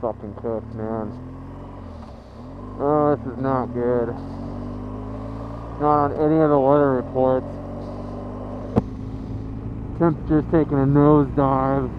fucking cooked, man. Oh, this is not good. Not on any of the weather reports. Temperature's taking a nosedive.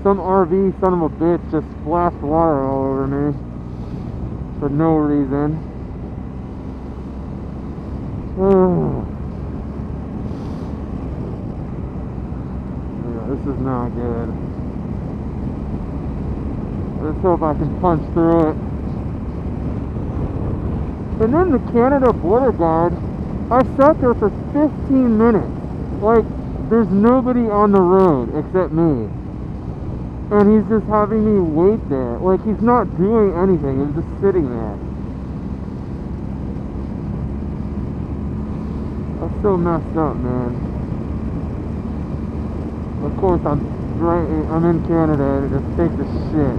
Some RV son of a bitch just splashed water all over me for no reason. Yeah, this is not good. Let's hope I can punch through it. And then the Canada border guard, I sat there for 15 minutes. Like, there's nobody on the road except me. And he's just having me wait there. Like, he's not doing anything. He's just sitting there. That's so messed up, man. Of course, I'm in Canada to just take the shit.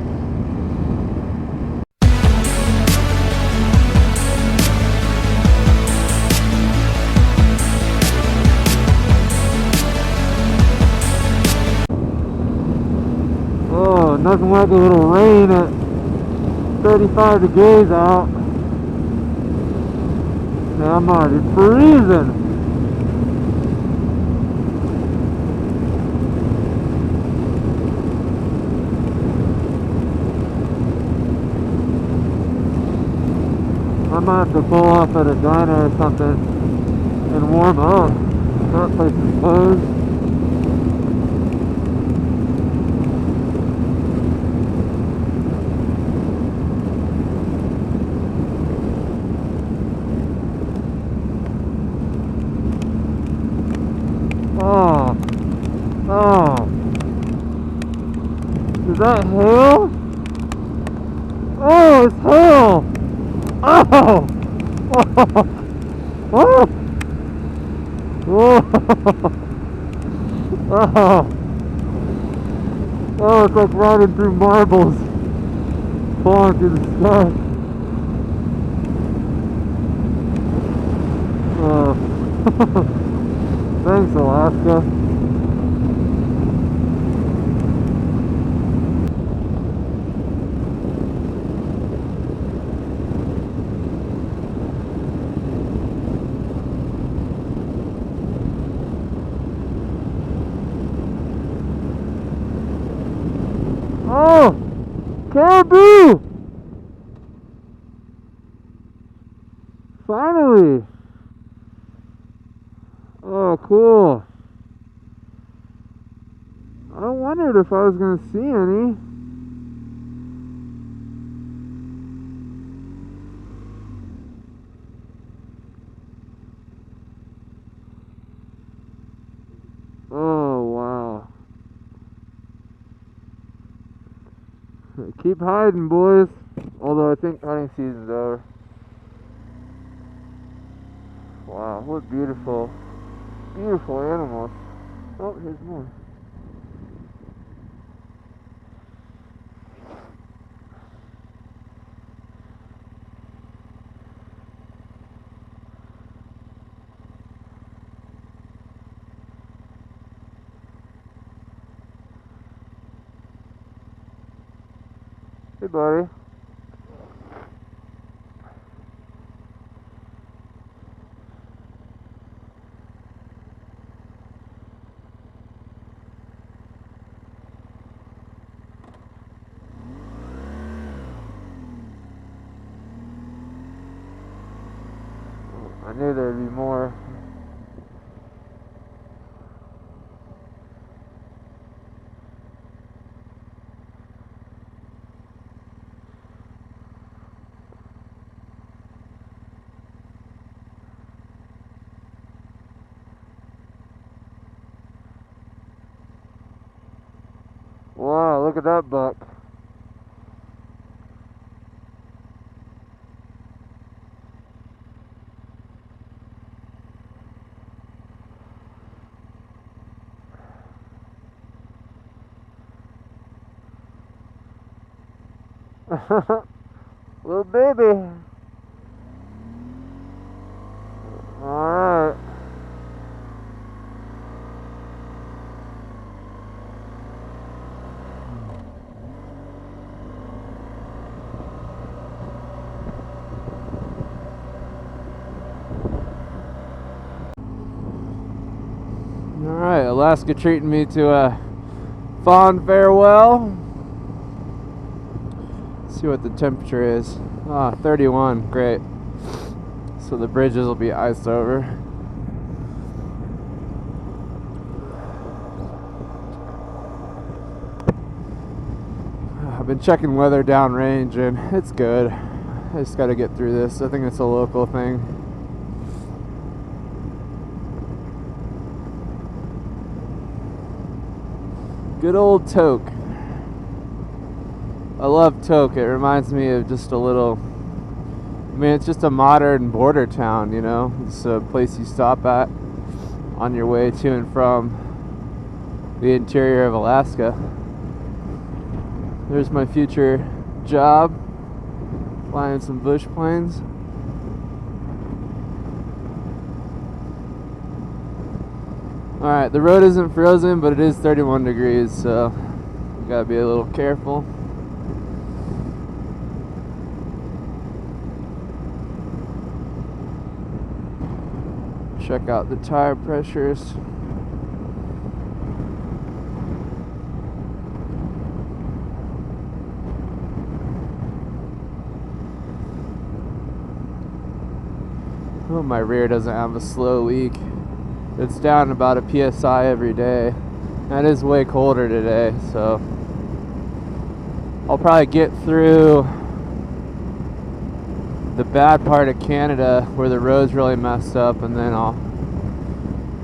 Oh, nothing like a little rain at 35 degrees out. Now I'm already freezing. I might have to pull off at a diner or something and warm up. That place is closed. Oh. Is that hail? Oh, it's hail! Oh! Oh! Oh! Oh! Oh, it's like riding through marbles, falling through the sky. Oh. Thanks, Alaska. Oh! Caribou! Finally! Oh, cool. I wondered if I was going to see any. Oh, wow. Keep hiding, boys. Although I think hunting season's over. Wow, what beautiful, beautiful animals. Oh, here's more. Hey, buddy. I knew there'd be more. Wow, look at that buck. Little baby. Alright. Alaska treating me to a fond farewell. Let's see what the temperature is. 31, great. So the bridges will be iced over. I've been checking weather downrange and it's good. I just got to get through this. I think it's a local thing. Good old Tok. I love Tok. It reminds me of just a little, I mean, it's just a modern border town, you know. It's a place you stop at on your way to and from the interior of Alaska. There's my future job, flying some bush planes. Alright, the road isn't frozen, but it is 31 degrees, so you gotta be a little careful. Check out the tire pressures. Oh, my rear doesn't have a slow leak. It's down about a PSI every day. That is way colder today, so I'll probably get through the bad part of Canada where the road's really messed up, and then I'll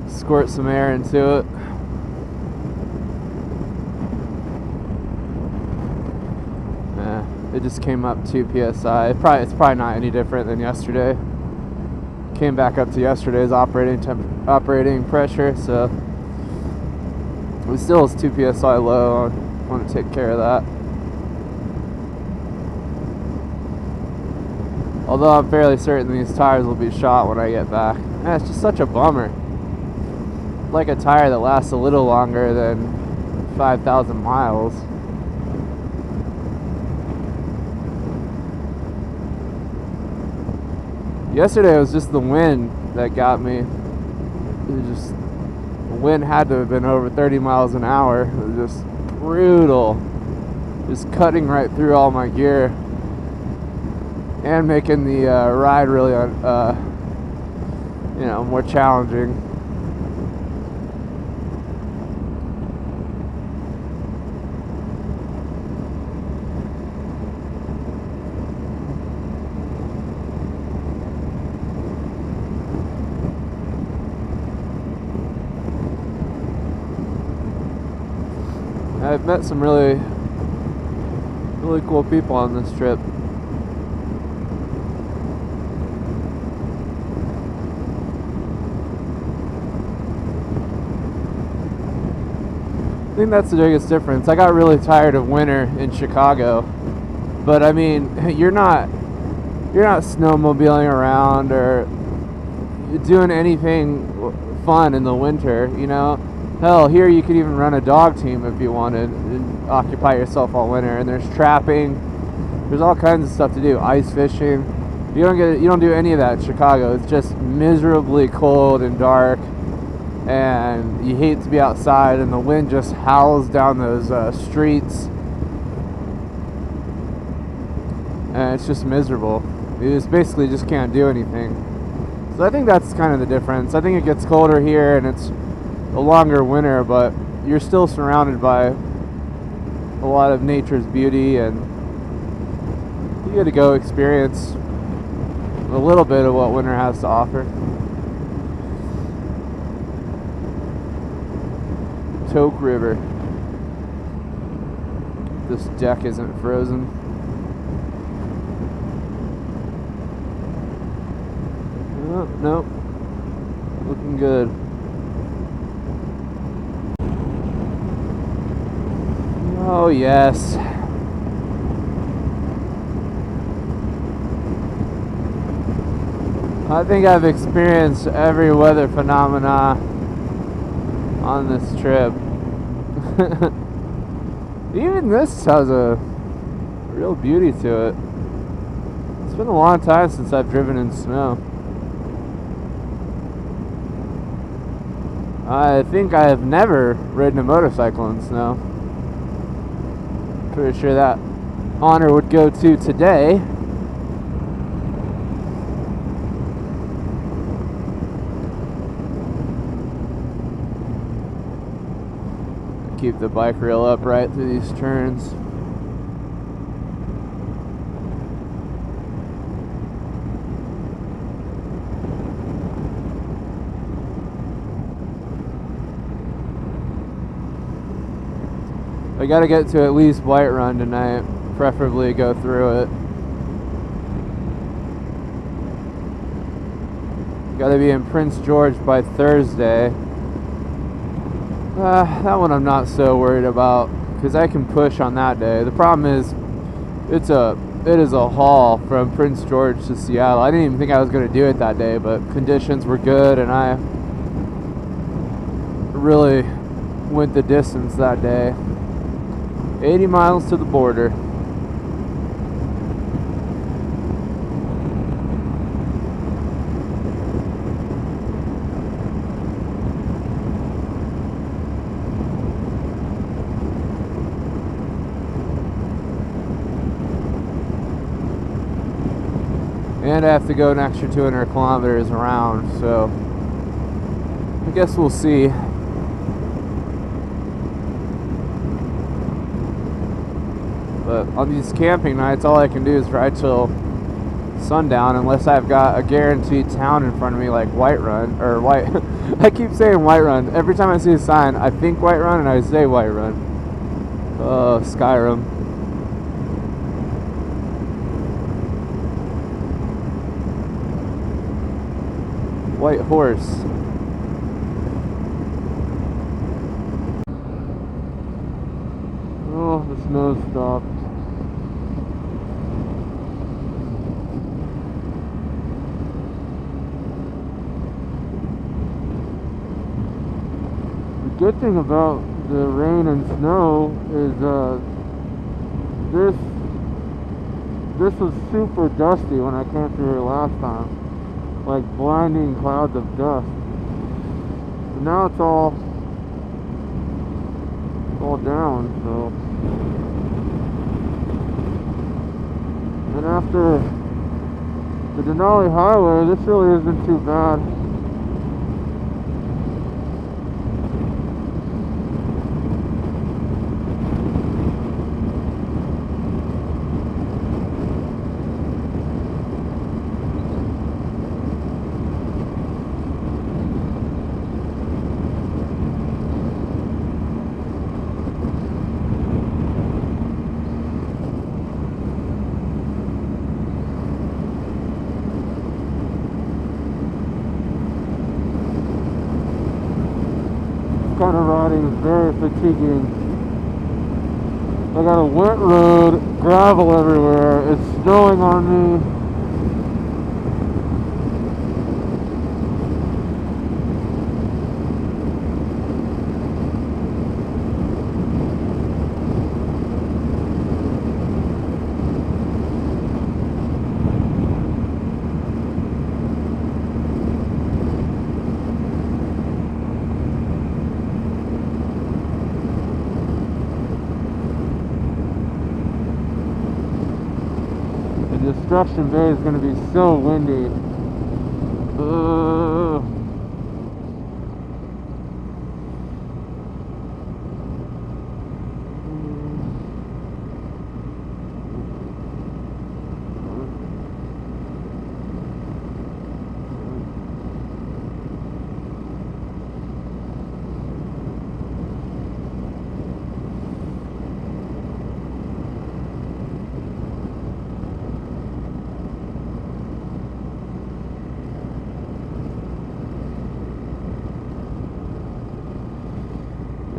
squirt some air into it. It just came up 2 PSI. It's probably not any different than yesterday. Came back up to yesterday's operating pressure, so it still is 2 PSI low. I want to take care of that. Although I'm fairly certain these tires will be shot when I get back. It's just such a bummer. Like a tire that lasts a little longer than 5,000 miles. Yesterday it was just the wind that got me. The wind had to have been over 30 miles an hour. It was just brutal. Just cutting right through all my gear. And making the ride really, more challenging. I've met some really cool people on this trip. I think that's the biggest difference. I got really tired of winter in Chicago, but I mean, you're not snowmobiling around or doing anything fun in the winter, you know. Hell, here you could even run a dog team if you wanted and occupy yourself all winter. And there's trapping. There's all kinds of stuff to do. Ice fishing. You don't do any of that in Chicago. It's just miserably cold and dark, and you hate to be outside, and the wind just howls down those streets, and it's just miserable. You just basically just can't do anything. So I think that's kind of the difference. I think it gets colder here, and it's a longer winter, but you're still surrounded by a lot of nature's beauty, and you get to go experience a little bit of what winter has to offer. Tok River. This deck isn't frozen. Oh, nope. Looking good. Oh, yes. I think I've experienced every weather phenomena on this trip. Even this has a real beauty to it. It's been a long time since I've driven in snow. I think I have never ridden a motorcycle in snow. Pretty sure that honor would go to today. Keep the bike rail upright through these turns. I gotta get to at least White Run tonight, preferably go through it. Gotta be in Prince George by Thursday. That one I'm not so worried about, because I can push on that day. The problem is, it is a haul from Prince George to Seattle. I didn't even think I was gonna do it that day, but conditions were good and I really went the distance that day. 80 miles to the border. And I have to go an extra 200 kilometers around, so I guess we'll see. But on these camping nights, all I can do is ride till sundown unless I've got a guaranteed town in front of me like White Run, or White... I keep saying White Run. Every time I see a sign, I think White Run and I say White Run. Skyrim. White Horse. Oh, the snow stopped. The good thing about the rain and snow is this was super dusty when I came through here last time, like blinding clouds of dust. But now it's all down, so. And after the Denali Highway, this really isn't too bad. Kind of riding is very fatiguing. I got a wet road, gravel everywhere, it's snowing on me. Destruction Bay is going to be so windy.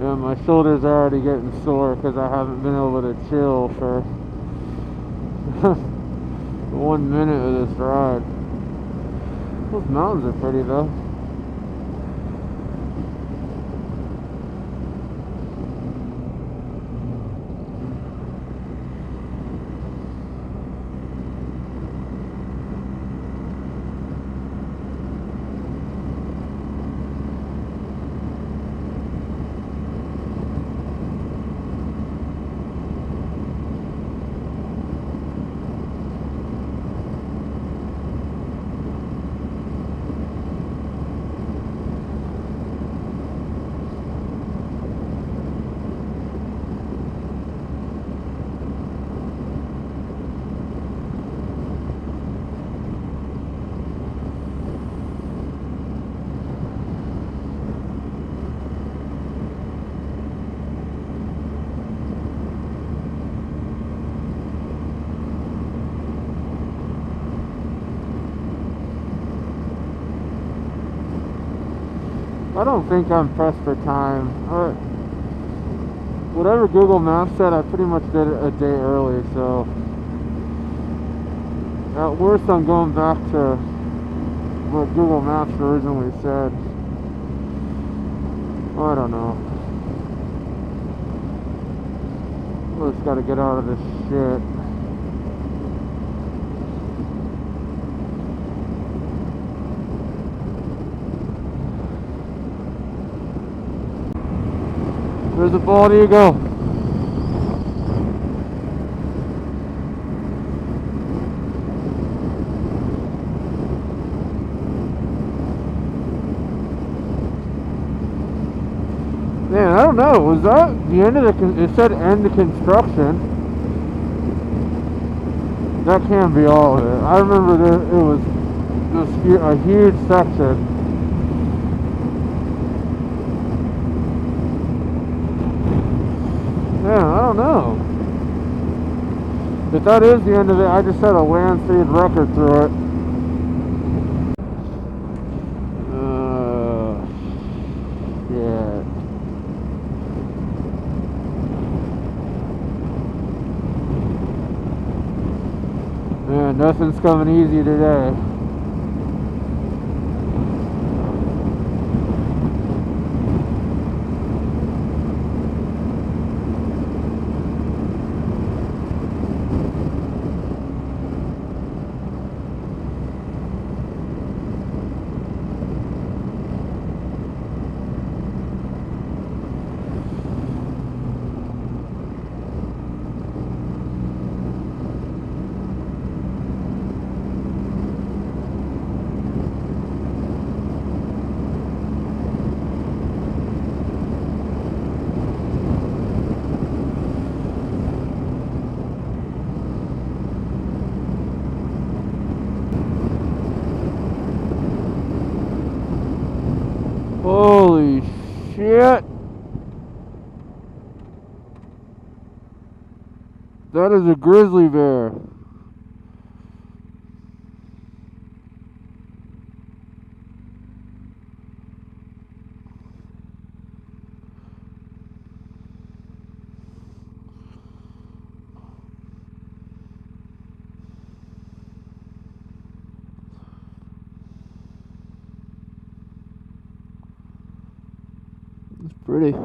Yeah, my shoulders are already getting sore because I haven't been able to chill for 1 minute of this ride. Those mountains are pretty though. I don't think I'm pressed for time. Whatever Google Maps said, I pretty much did it a day early, so at worst I'm going back to what Google Maps originally said. I don't know. We just gotta get out of this shit. There's a bald eagle. Man, I don't know. Was that the end of the? It said end of construction. That can't be all of it. I remember there it was just a huge section. Yeah, I don't know. If that is the end of it, I just set a land speed record through it. Shit. Man, nothing's coming easy today. Holy shit! That is a grizzly bear. It's pretty.